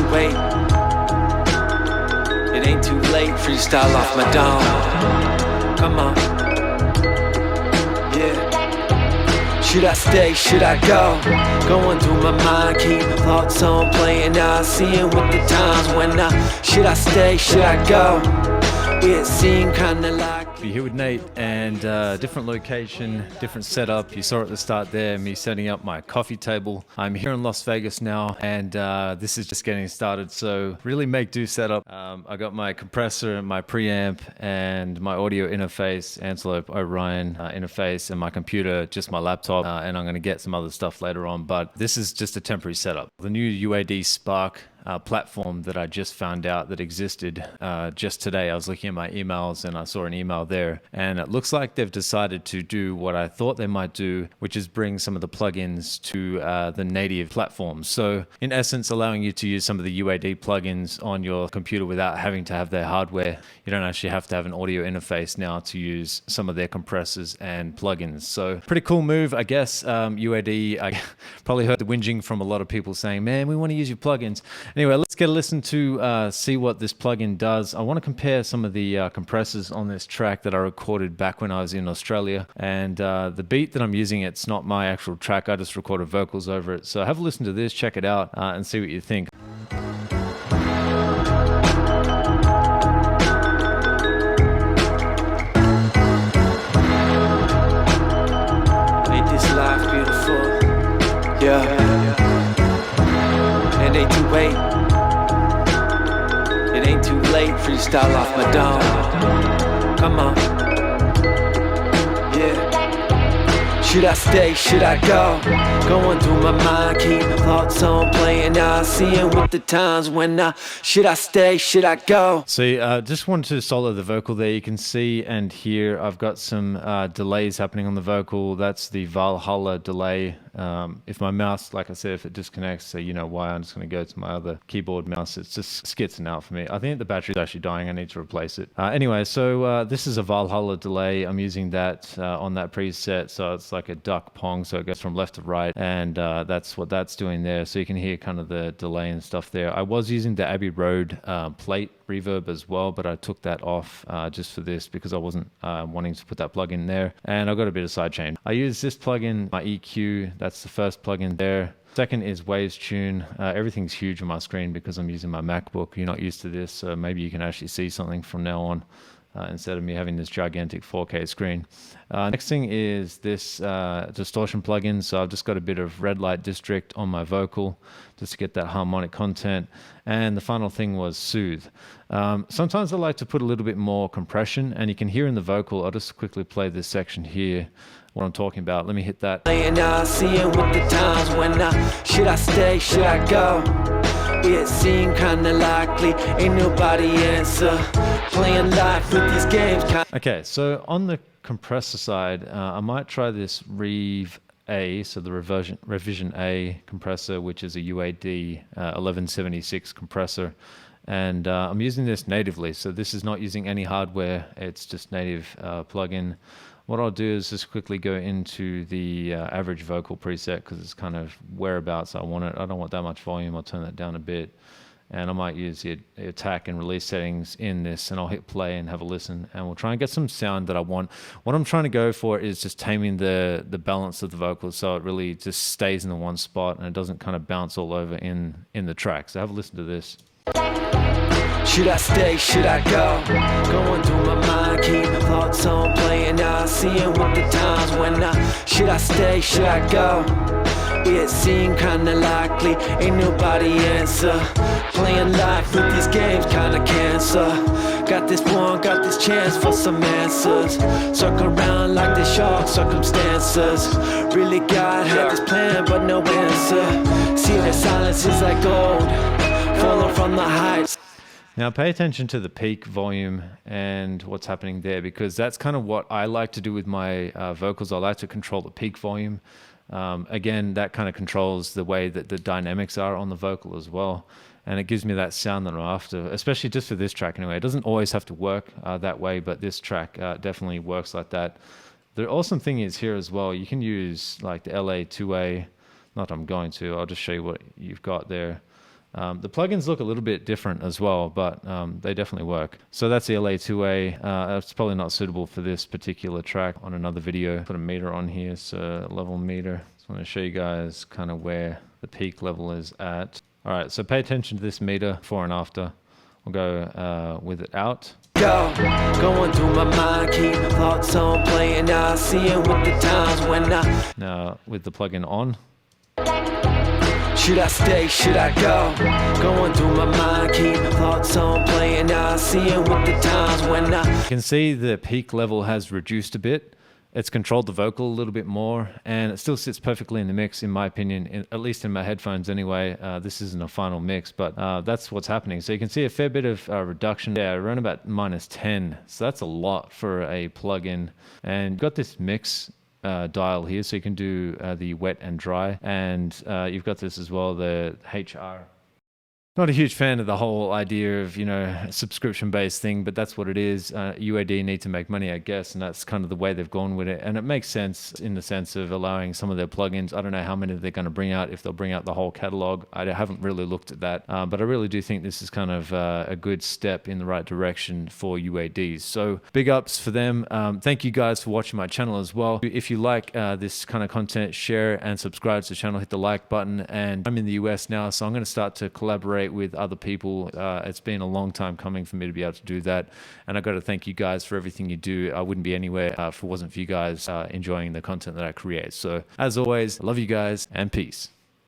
too late. It ain't too late. Freestyle off my dome. Come on. Yeah. Should I stay? Should I go? Going through my mind, keep thoughts on playing out, seeing what the times when should I stay? Should I go? It seemed kinda like You're here with Nate, and different location, different setup. You saw at the start there, me setting up my coffee table. I'm here in Las Vegas now, and this is just getting started, so really make do setup. I got my compressor and my preamp and my audio interface, Antelope Orion interface, and my computer, just my laptop, and I'm gonna get some other stuff later on, but this is just a temporary setup. The new UAD Spark platform that I just found out that existed just today. I was looking at my emails and I saw an email there, and it looks like they've decided to do what I thought they might do, which is bring some of the plugins to the native platforms. So in essence, allowing you to use some of the UAD plugins on your computer without having to have their hardware. You don't actually have to have an audio interface now to use some of their compressors and plugins. So pretty cool move, I guess. UAD, I probably heard the whinging from a lot of people saying, man, we want to use your plugins. Anyway, let's get a listen to see what this plugin does. I want to compare some of the compressors on this track that I recorded back when I was in Australia. And the beat that I'm using, it's not my actual track. I just recorded vocals over it. So have a listen to this, check it out, and see what you think. Ain't this life beautiful? Yeah. And ain't too late. It ain't too late. Freestyle off my dome. Come on. Yeah. Should I stay? Should I go? Going through my mind, keep thoughts on playing out, seeing what the times when should I stay? Should I go? So just wanted to solo the vocal there. You can see and hear I've got some delays happening on the vocal. That's the Valhalla delay. If my mouse, like I said, if it disconnects, so you know why, I'm just going to go to my other keyboard mouse. It's just skitzing out for me. I think the battery's actually dying. I need to replace it. Anyway, so this is a Valhalla delay. I'm using that on that preset. So it's like a duck pong. So it goes from left to right. And that's what that's doing there. So you can hear kind of the delay and stuff there. I was using the Abbey Road plate reverb as well, but I took that off just for this because I wasn't wanting to put that plug in there. And I've got a bit of sidechain. I use this plugin, my EQ. That's the first plugin there. Second is Waves Tune. Everything's huge on my screen because I'm using my MacBook. You're not used to this, so maybe you can actually see something from now on instead of me having this gigantic 4K screen. Next thing is this distortion plugin. So I've just got a bit of red light district on my vocal just to get that harmonic content. And the final thing was Soothe. Sometimes I like to put a little bit more compression, and you can hear in the vocal. I'll just quickly play this section here, what I'm talking about. Let me hit that. Seeing what the times when should I stay? Should I go? It seemed kinda likely, ain't nobody answer. Playing life with these games. Okay, so on the compressor side, I might try this Rev A, so the Revision A compressor, which is a UAD 1176 compressor. And I'm using this natively, so this is not using any hardware, it's just native plugin. What I'll do is just quickly go into the average vocal preset because it's kind of whereabouts I want it. I don't want that much volume. I'll turn that down a bit. And I might use the attack and release settings in this, and I'll hit play and have a listen. And we'll try and get some sound that I want. What I'm trying to go for is just taming the balance of the vocals so it really just stays in the one spot and it doesn't kind of bounce all over in the track. So have a listen to this. Should I stay? Should I go? Going through my mind, keep thoughts on playing out, seeing what the times when should I stay? Should I go? It seemed kinda likely, ain't nobody answer. Playing life with these games kinda cancer. Got this one, got this chance for some answers. Circle around like the shark circumstances. Really God had this plan but no answer. See the silence is like gold, falling from the heights. Now pay attention to the peak volume and what's happening there, because that's kind of what I like to do with my vocals. I like to control the peak volume. Again, that kind of controls the way that the dynamics are on the vocal as well. And it gives me that sound that I'm after, especially just for this track anyway. It doesn't always have to work that way, but this track definitely works like that. The awesome thing is here as well, you can use like the LA 2A, not I'm going to, I'll just show you what you've got there. The plugins look a little bit different as well, but they definitely work. So that's the LA2A. It's probably not suitable for this particular track. On another video, put a meter on here, so level meter. Just want to show you guys kind of where the peak level is at. All right, so pay attention to this meter before and after. We'll go with it out. Going through my mind, keep thoughts on playing now, seeing what the times when Now with the plugin on. Should I stay, should I go? Going through my mind, keep thoughts on playing now, seeing what the times when You can see the peak level has reduced a bit. It's controlled the vocal a little bit more, and it still sits perfectly in the mix, in my opinion, at least in my headphones anyway. This isn't a final mix, but that's what's happening. So you can see a fair bit of reduction. Yeah, around about -10. So that's a lot for a plugin. And you've got this mix dial here, so you can do the wet and dry. And you've got this as well, the HR. Not a huge fan of the whole idea of, subscription-based thing, but that's what it is. UAD need to make money, I guess, and that's kind of the way they've gone with it. And it makes sense in the sense of allowing some of their plugins. I don't know how many they're going to bring out, if they'll bring out the whole catalog. I haven't really looked at that, but I really do think this is kind of a good step in the right direction for UADs. So big ups for them. Thank you guys for watching my channel as well. If you like this kind of content, share and subscribe to the channel, hit the like button. And I'm in the US now, so I'm going to start to collaborate with other people. It's been a long time coming for me to be able to do that, and I've got to thank you guys for everything you do. I wouldn't be anywhere if it wasn't for you guys enjoying the content that I create. So as always, love you guys and peace.